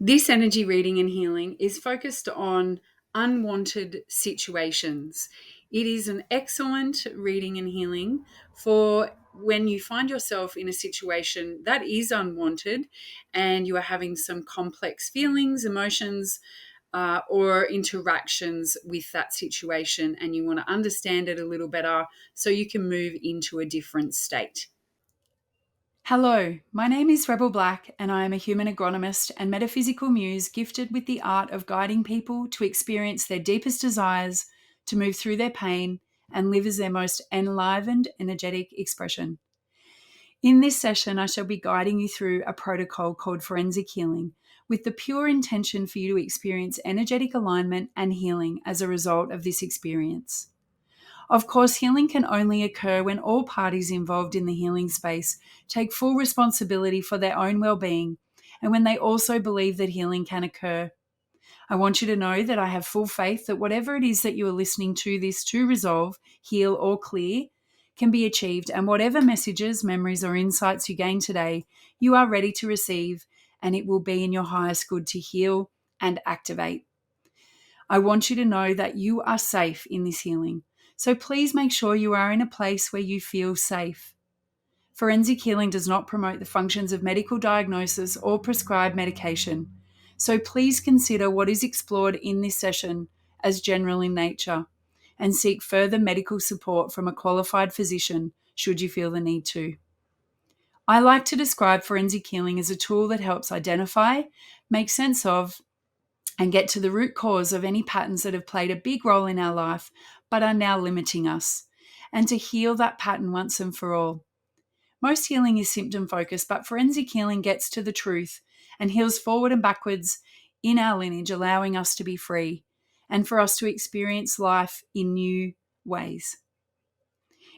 This energy reading and healing is focused on unwanted situations. It is an excellent reading and healing for when you find yourself in a situation that is unwanted and you are having some complex feelings, emotions, or interactions with that situation, and you want to understand it a little better so you can move into a different state. Hello, my name is Rebel Black, and I am a human agronomist and metaphysical muse gifted with the art of guiding people to experience their deepest desires, to move through their pain, and live as their most enlivened, energetic expression. In this session, I shall be guiding you through a protocol called forensic healing, with the pure intention for you to experience energetic alignment and healing as a result of this experience. Of course, healing can only occur when all parties involved in the healing space take full responsibility for their own well-being and when they also believe that healing can occur. I want you to know that I have full faith that whatever it is that you are listening to this to resolve, heal, or clear can be achieved, and whatever messages, memories, or insights you gain today, you are ready to receive, and it will be in your highest good to heal and activate. I want you to know that you are safe in this healing. So please make sure you are in a place where you feel safe. Forensic healing does not promote the functions of medical diagnosis or prescribed medication. So please consider what is explored in this session as general in nature and seek further medical support from a qualified physician should you feel the need to. I like to describe forensic healing as a tool that helps identify, make sense of, and get to the root cause of any patterns that have played a big role in our life but are now limiting us, and to heal that pattern once and for all. Most healing is symptom focused, but forensic healing gets to the truth and heals forward and backwards in our lineage, allowing us to be free and for us to experience life in new ways.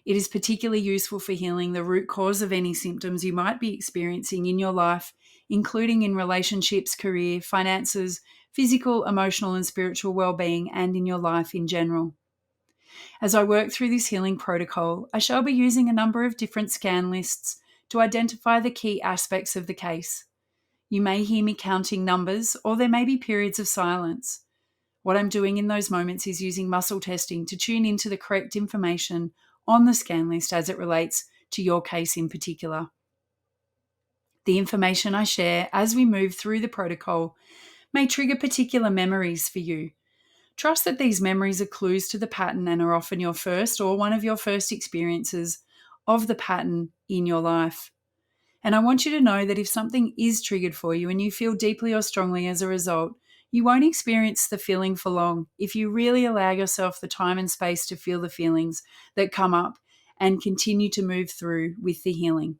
It is particularly useful for healing the root cause of any symptoms you might be experiencing in your life, including in relationships, career, finances, physical, emotional, and spiritual well-being, and in your life in general. As I work through this healing protocol, I shall be using a number of different scan lists to identify the key aspects of the case. You may hear me counting numbers, or there may be periods of silence. What I'm doing in those moments is using muscle testing to tune into the correct information on the scan list as it relates to your case in particular. The information I share as we move through the protocol may trigger particular memories for you. Trust that these memories are clues to the pattern and are often your first or one of your first experiences of the pattern in your life. And I want you to know that if something is triggered for you and you feel deeply or strongly as a result, you won't experience the feeling for long if you really allow yourself the time and space to feel the feelings that come up and continue to move through with the healing.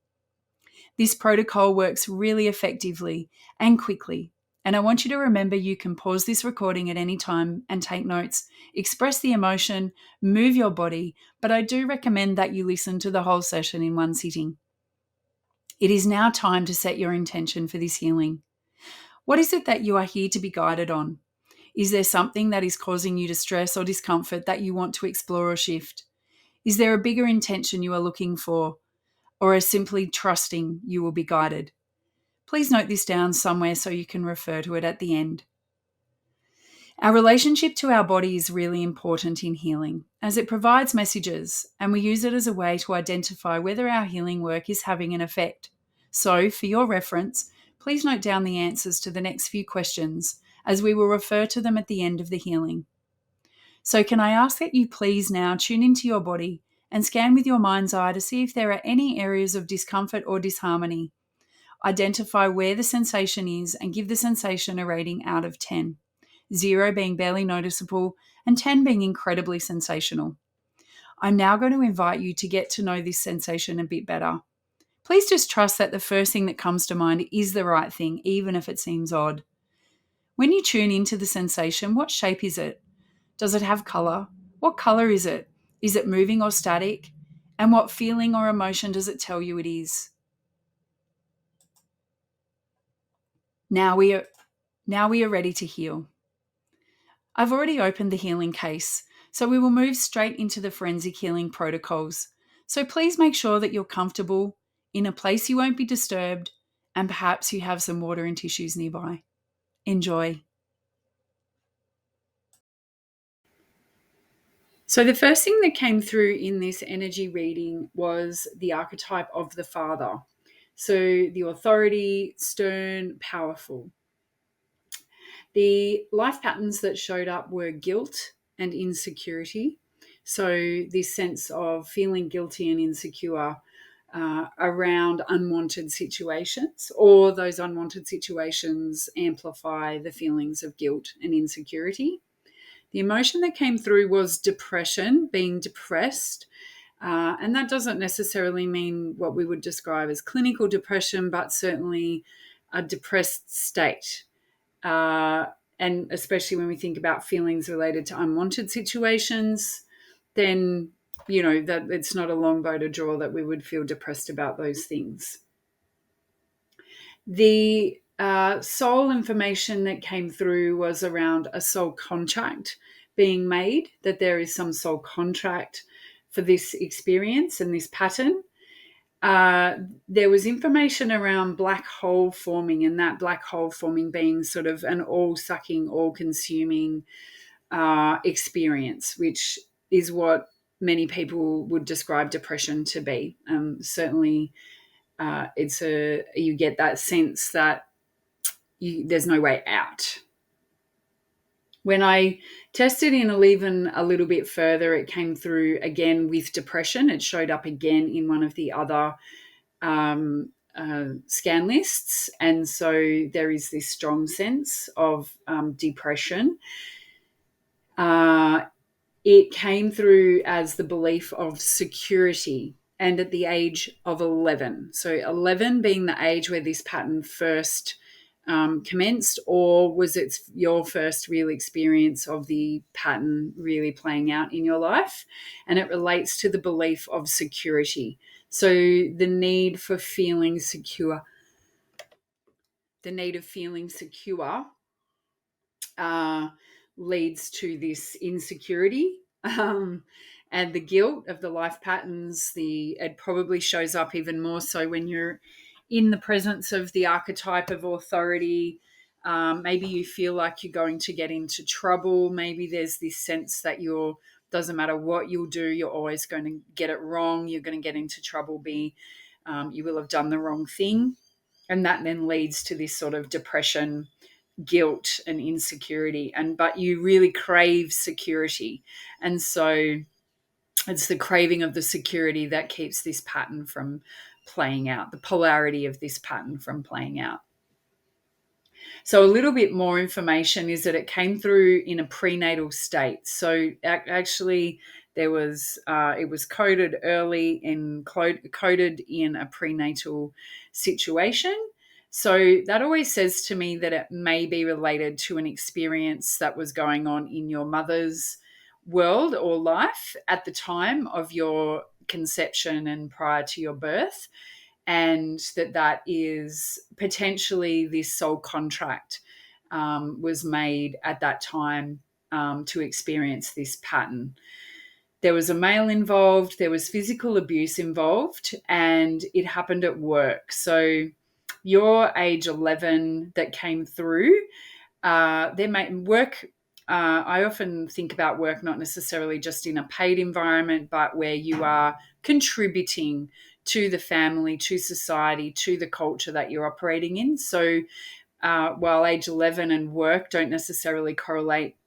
This protocol works really effectively and quickly. And I want you to remember you can pause this recording at any time and take notes, express the emotion, move your body, but I do recommend that you listen to the whole session in one sitting. It is now time to set your intention for this healing. What is it that you are here to be guided on? Is there something that is causing you distress or discomfort that you want to explore or shift? Is there a bigger intention you are looking for, or are simply trusting you will be guided? Please note this down somewhere so you can refer to it at the end. Our relationship to our body is really important in healing, as it provides messages, and we use it as a way to identify whether our healing work is having an effect. So, for your reference, please note down the answers to the next few questions, as we will refer to them at the end of the healing. So, can I ask that you please now tune into your body and scan with your mind's eye to see if there are any areas of discomfort or disharmony. Identify where the sensation is and give the sensation a rating out of 10. 0 being barely noticeable and 10 being incredibly sensational. I'm now going to invite you to get to know this sensation a bit better. Please just trust that the first thing that comes to mind is the right thing, even if it seems odd. When you tune into the sensation, what shape is it? Does it have color? What color is it? Is it moving or static? And what feeling or emotion does it tell you it is? Now we are ready to heal. I've already opened the healing case, so we will move straight into the forensic healing protocols. So please make sure that you're comfortable, in a place you won't be disturbed, and perhaps you have some water and tissues nearby. Enjoy. So, the first thing that came through in this energy reading was the archetype of the father. So, the authority, stern, powerful. The life patterns that showed up were guilt and insecurity. So, this sense of feeling guilty and insecure around unwanted situations, or those unwanted situations amplify the feelings of guilt and insecurity. The emotion that came through was depression, being depressed. And that doesn't necessarily mean what we would describe as clinical depression, but certainly a depressed state. And especially when we think about feelings related to unwanted situations, then, that it's not a long bow to draw that we would feel depressed about those things. The soul information that came through was around a soul contract being made, that there is some soul contract for this experience and this pattern. There was information around black hole forming, and that black hole forming being sort of an all-sucking, all-consuming experience, which is what many people would describe depression to be. Certainly, you get that sense that there's no way out. When I tested in Enlivened a little bit further, it came through again with depression. It showed up again in one of the other scan lists. And so there is this strong sense of depression. It came through as the belief of security, and at the age of 11. So 11 being the age where this pattern first commenced, or was it your first real experience of the pattern really playing out in your life? And it relates to the belief of security. So the need for feeling secure, leads to this insecurity and the guilt of the life patterns. It probably shows up even more so when you're in the presence of the archetype of authority. Maybe you feel like you're going to get into trouble. Maybe there's this sense that doesn't matter what you'll do, you're always going to get it wrong. You're going to get into trouble. You will have done the wrong thing. And that then leads to this sort of depression, guilt and insecurity, but you really crave security. And so it's the craving of the security that keeps this pattern from playing out, the polarity of this pattern from playing out. So a little bit more information is that it came through in a prenatal state. So actually it was coded early and coded in a prenatal situation. So that always says to me that it may be related to an experience that was going on in your mother's world or life at the time of your conception and prior to your birth, and that is potentially this soul contract was made at that time to experience this pattern. There was a male involved, there was physical abuse involved, and it happened at work. So your age 11 that came through, there may work. I often think about work not necessarily just in a paid environment, but where you are contributing to the family, to society, to the culture that you're operating in. So while age 11 and work don't necessarily correlate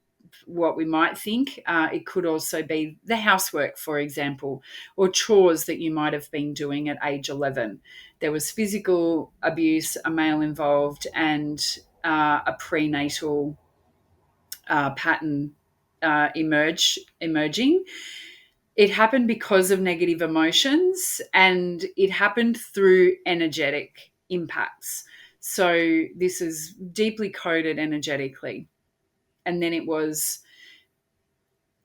what we might think, it could also be the housework, for example, or chores that you might have been doing at age 11. There was physical abuse, a male involved, and a prenatal pattern emerging. It happened because of negative emotions, and it happened through energetic impacts. So this is deeply coded energetically. And then it was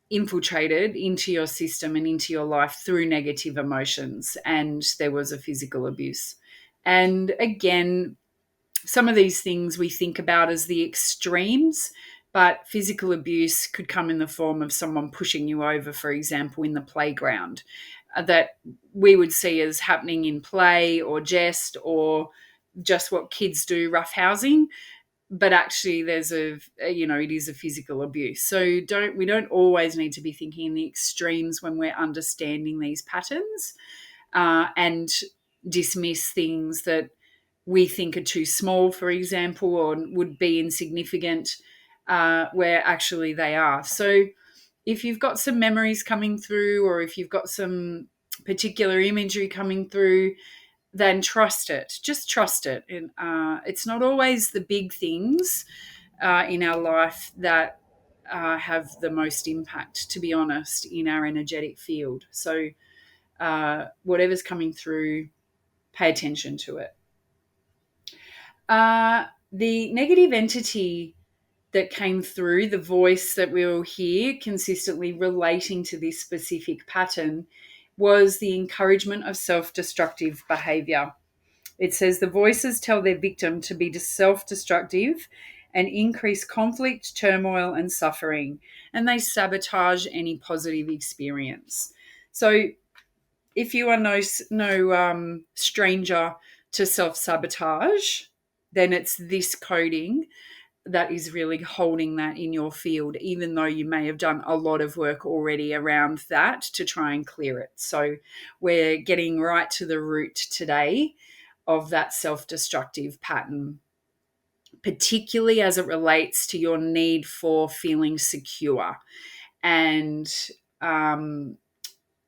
infiltrated into your system and into your life through negative emotions, and there was a physical abuse. And again, some of these things we think about as the extremes, but physical abuse could come in the form of someone pushing you over, for example, in the playground, that we would see as happening in play or jest or just what kids do, roughhousing. but actually there's it is a physical abuse. So we don't always need to be thinking in the extremes when we're understanding these patterns, and dismiss things that we think are too small, for example, or would be insignificant, where actually they are. So if you've got some memories coming through, or if you've got some particular imagery coming through, then trust it. Just trust it. And it's not always the big things in our life that have the most impact, to be honest, in our energetic field. So whatever's coming through, pay attention to it. The negative entity that came through, the voice that we'll hear consistently relating to this specific pattern, was the encouragement of self-destructive behavior. It says the voices tell their victim to be self-destructive and increase conflict, turmoil, and suffering, and they sabotage any positive experience. So if you are no stranger to self-sabotage, then it's this coding that is really holding that in your field, even though you may have done a lot of work already around that to try and clear it. So we're getting right to the root today of that self-destructive pattern, particularly as it relates to your need for feeling secure. And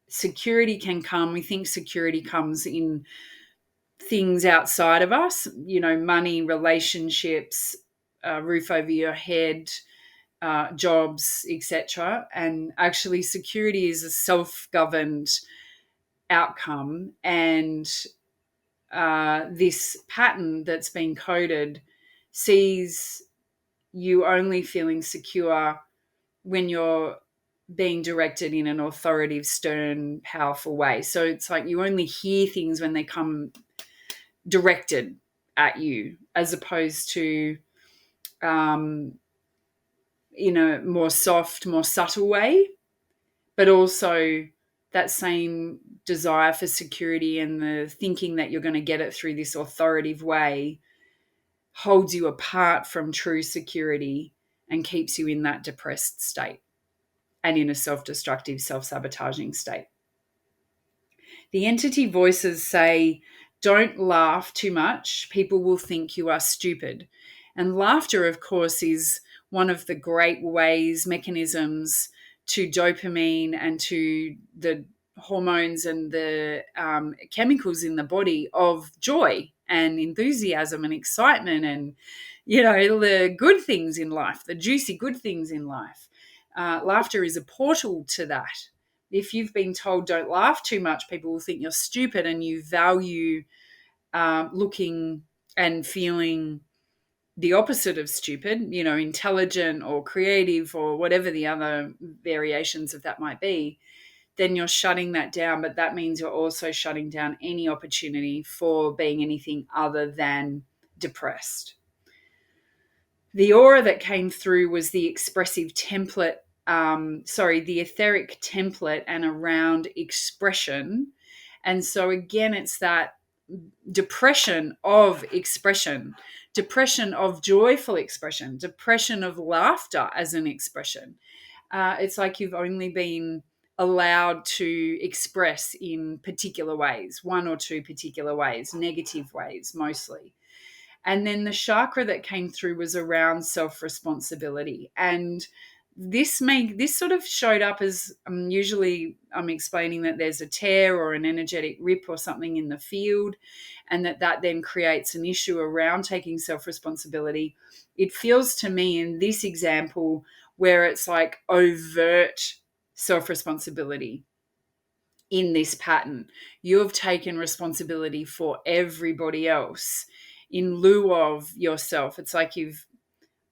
security can come, we think security comes in things outside of us, money, relationships, roof over your head, jobs, etc. And actually, security is a self-governed outcome. And this pattern that's been coded sees you only feeling secure when you're being directed in an authoritative, stern, powerful way. So it's like you only hear things when they come directed at you, as opposed to in a more soft, more subtle way, but also that same desire for security and the thinking that you're going to get it through this authoritative way holds you apart from true security and keeps you in that depressed state and in a self-destructive, self-sabotaging state. The entity voices say, don't laugh too much. People will think you are stupid. And laughter, of course, is one of the great ways, mechanisms to dopamine and to the hormones and the chemicals in the body of joy and enthusiasm and excitement and, the good things in life, the juicy good things in life. Laughter is a portal to that. If you've been told don't laugh too much, people will think you're stupid, and you value looking and feeling the opposite of stupid, intelligent or creative or whatever the other variations of that might be, then you're shutting that down. But that means you're also shutting down any opportunity for being anything other than depressed. The aura that came through was the expressive template, the etheric template and around expression. And so again, it's that depression of expression, depression of joyful expression, depression of laughter as an expression. It's like you've only been allowed to express in particular ways, one or two particular ways, negative ways mostly. And then the chakra that came through was around self-responsibility. And this sort of showed up as usually I'm explaining that there's a tear or an energetic rip or something in the field, and that then creates an issue around taking self-responsibility. It feels to me in this example where it's like overt self-responsibility in this pattern. You have taken responsibility for everybody else in lieu of yourself. It's like you've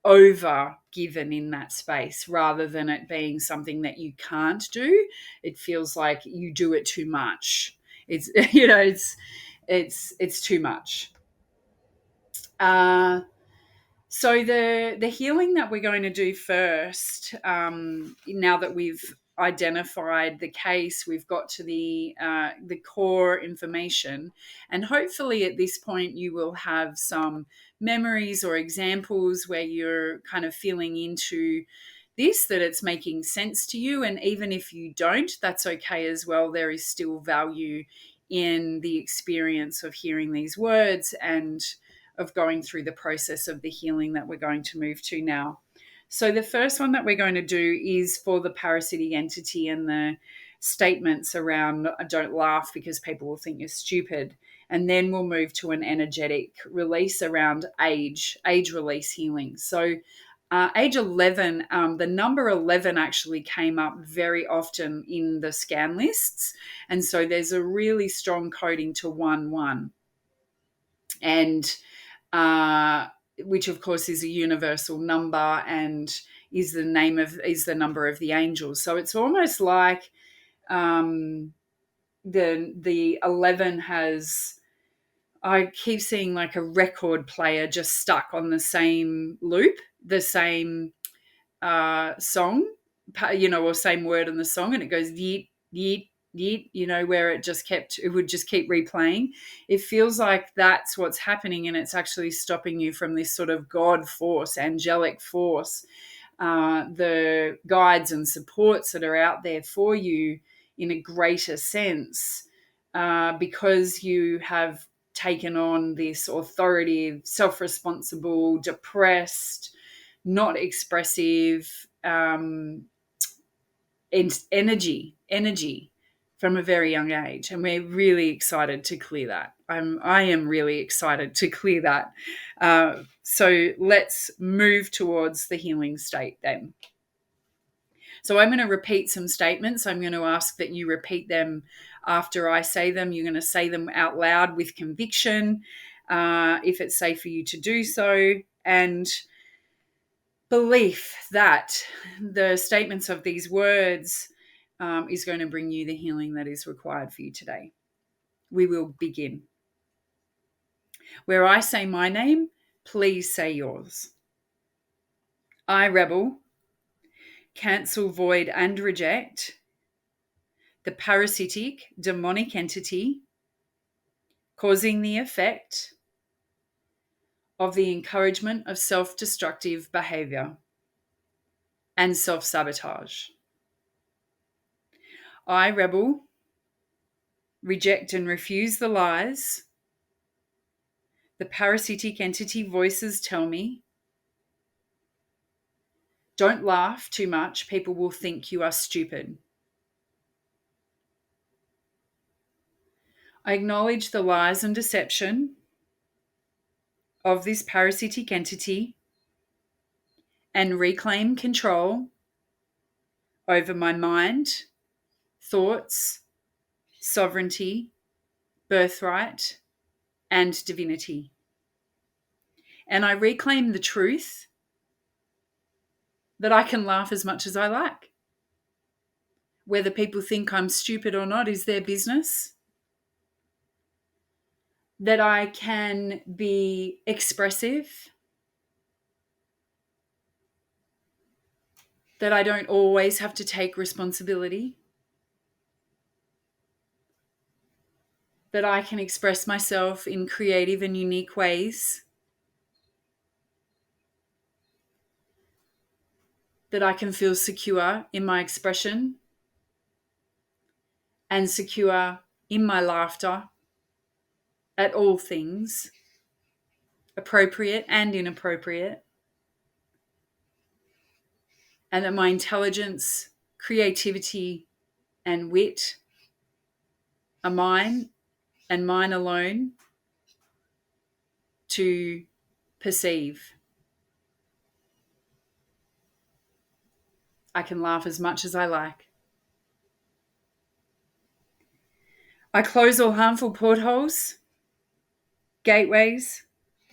over given in that space rather than it being something that you can't do. It feels like you do it too much. It's it's too much. So the healing that we're going to do first, now that we've identified the case, we've got to the core information, and hopefully at this point you will have some memories or examples where you're kind of feeling into this, that it's making sense to you. And even if you don't, that's okay as well. There is still value in the experience of hearing these words and of going through the process of the healing that we're going to move to now. So the first one that we're going to do is for the parasitic entity and the statements around don't laugh because people will think you're stupid. And then we'll move to an energetic release around age release healing. So age 11, the number 11 actually came up very often in the scan lists. And so there's a really strong coding to 1-1. And which of course is a universal number and is the number of the angels. So it's almost like the 11 has, I keep seeing like a record player just stuck on the same loop, the same song, or same word in the song, and it goes yeet, yeet, yeet, where it would just keep replaying. It feels like that's what's happening, and it's actually stopping you from this sort of God force, angelic force, the guides and supports that are out there for you in a greater sense, because you have taken on this authoritative, self-responsible, depressed, not expressive energy from a very young age. And we're really excited to clear that. I am really excited to clear that. So let's move towards the healing state then. So I'm going to repeat some statements. I'm going to ask that you repeat them after I say them. You're going to say them out loud with conviction, if it's safe for you to do so, and belief that the statements of these words is going to bring you the healing that is required for you today. We will begin. Where I say my name, please say yours. I, Rebel, cancel, void, and reject the parasitic, demonic entity causing the effect of the encouragement of self-destructive behavior and self-sabotage. I, Rebel, reject and refuse the lies the parasitic entity voices tell me. Don't laugh too much. People will think you are stupid. I acknowledge the lies and deception of this parasitic entity and reclaim control over my mind, thoughts, sovereignty, birthright, and divinity. And I reclaim the truth that I can laugh as much as I like. Whether people think I'm stupid or not is their business. That I can be expressive, that I don't always have to take responsibility, that I can express myself in creative and unique ways, that I can feel secure in my expression and secure in my laughter at all things, appropriate and inappropriate, and that my intelligence, creativity, and wit are mine and mine alone to perceive. I can laugh as much as I like. I close all harmful portholes, gateways,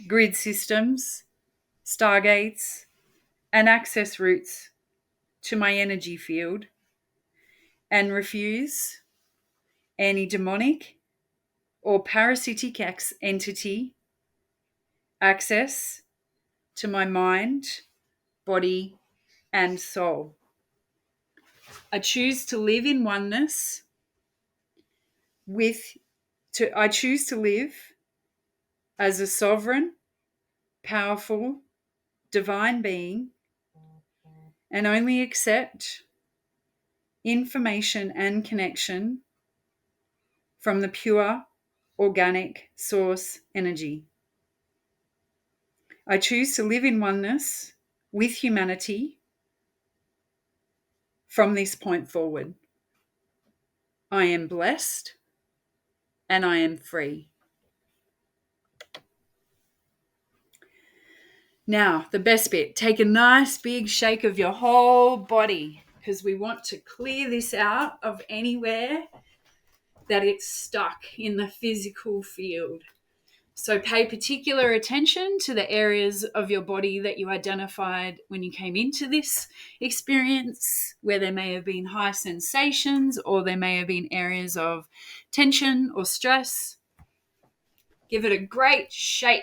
grid systems, stargates, and access routes to my energy field and refuse any demonic or parasitic entity access to my mind, body, and soul. I choose to live in oneness I choose to live as a sovereign, powerful, divine being and only accept information and connection from the pure, organic source energy. I choose to live in oneness with humanity from this point forward. I am blessed and I am free. Now, the best bit, take a nice big shake of your whole body because we want to clear this out of anywhere that it's stuck in the physical field. So pay particular attention to the areas of your body that you identified when you came into this experience, where there may have been high sensations or there may have been areas of tension or stress. Give it a great shake.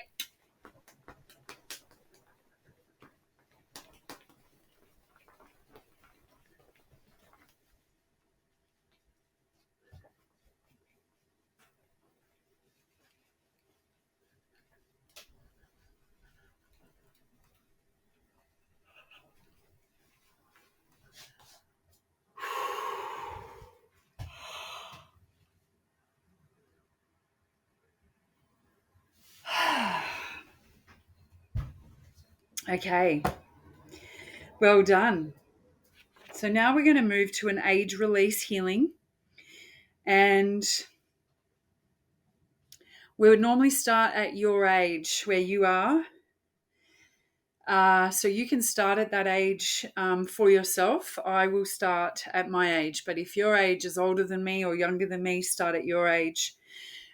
Okay, well done. So now we're going to move to an age release healing. And we would normally start at your age where you are. So you can start at that age for yourself. I will start at my age. But if your age is older than me or younger than me, start at your age.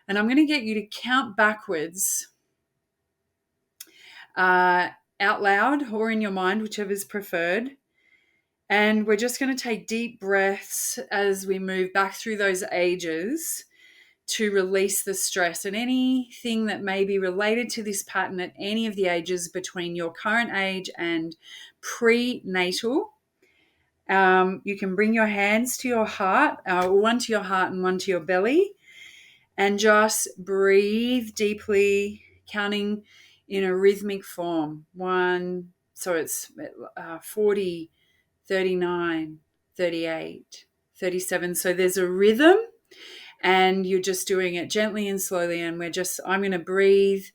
And I'm going to get you to count backwards out loud or in your mind, whichever is preferred. And we're just going to take deep breaths as we move back through those ages to release the stress and anything that may be related to this pattern at any of the ages between your current age and prenatal. You can bring your hands to your heart, one to your heart and one to your belly, and just breathe deeply, counting in a rhythmic form. One, so it's 40, 39, 38, 37. So there's a rhythm and you're just doing it gently and slowly. And I'm going to breathe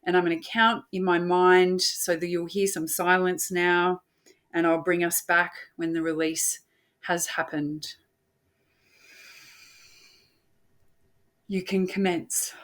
and I'm going to count in my mind so that you'll hear some silence now. And I'll bring us back when the release has happened. You can commence.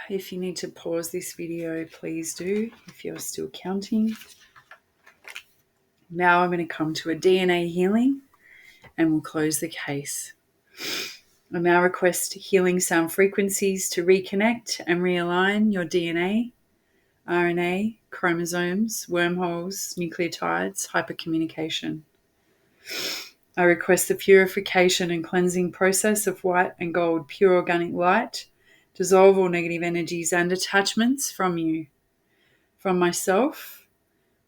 If you need to pause this video, please do, if you're still counting. Now I'm going to come to a DNA healing and we'll close the case. I now request healing sound frequencies to reconnect and realign your DNA, RNA, chromosomes, wormholes, nucleotides, hypercommunication. I request the purification and cleansing process of white and gold pure organic light. Dissolve all negative energies and attachments from you, from myself,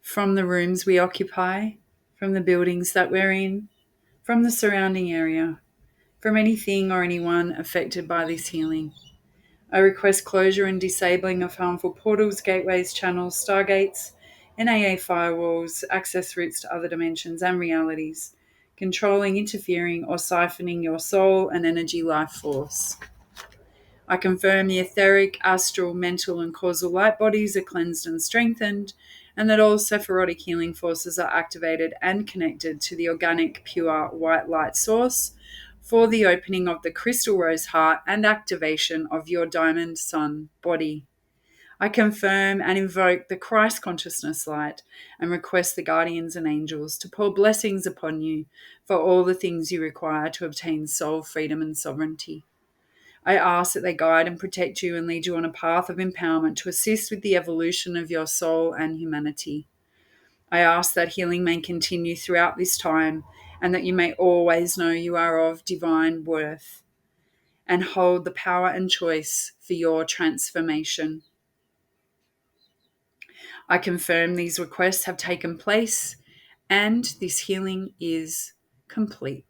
from the rooms we occupy, from the buildings that we're in, from the surrounding area, from anything or anyone affected by this healing. I request closure and disabling of harmful portals, gateways, channels, stargates, NAA firewalls, access routes to other dimensions and realities, controlling, interfering, or siphoning your soul and energy life force. I confirm the etheric, astral, mental, and causal light bodies are cleansed and strengthened, and that all Sephirotic healing forces are activated and connected to the organic, pure, white light source for the opening of the crystal rose heart and activation of your diamond sun body. I confirm and invoke the Christ consciousness light and request the guardians and angels to pour blessings upon you for all the things you require to obtain soul freedom and sovereignty. I ask that they guide and protect you and lead you on a path of empowerment to assist with the evolution of your soul and humanity. I ask that healing may continue throughout this time and that you may always know you are of divine worth and hold the power and choice for your transformation. I confirm these requests have taken place and this healing is complete.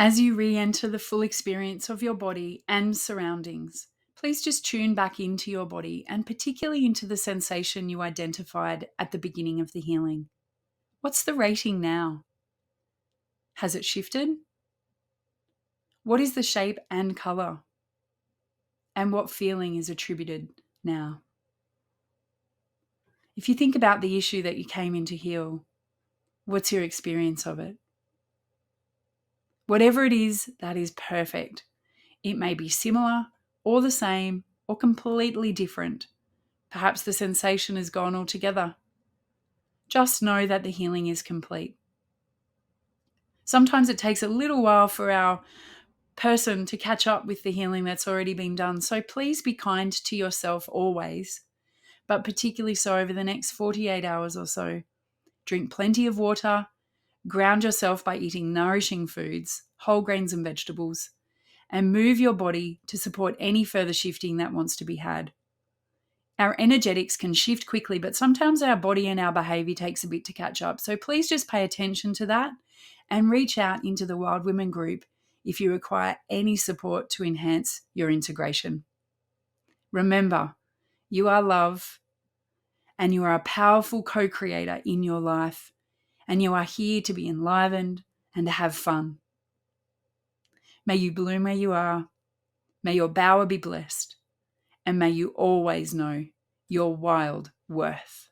As you re-enter the full experience of your body and surroundings, please just tune back into your body and particularly into the sensation you identified at the beginning of the healing. What's the rating now? Has it shifted? What is the shape and color? And what feeling is attributed now? If you think about the issue that you came in to heal, what's your experience of it? Whatever it is, that is perfect. It may be similar or the same or completely different. Perhaps the sensation is gone altogether. Just know that the healing is complete. Sometimes it takes a little while for our person to catch up with the healing that's already been done. So please be kind to yourself always, but particularly so over the next 48 hours or so. Drink plenty of water, ground yourself by eating nourishing foods, whole grains and vegetables, and move your body to support any further shifting that wants to be had. Our energetics can shift quickly, but sometimes our body and our behavior takes a bit to catch up. So please just pay attention to that and reach out into the Wild Women group if you require any support to enhance your integration. Remember, you are love and you are a powerful co-creator in your life, and you are here to be enlivened and to have fun. May you bloom where you are. May your bower be blessed. And may you always know your wild worth.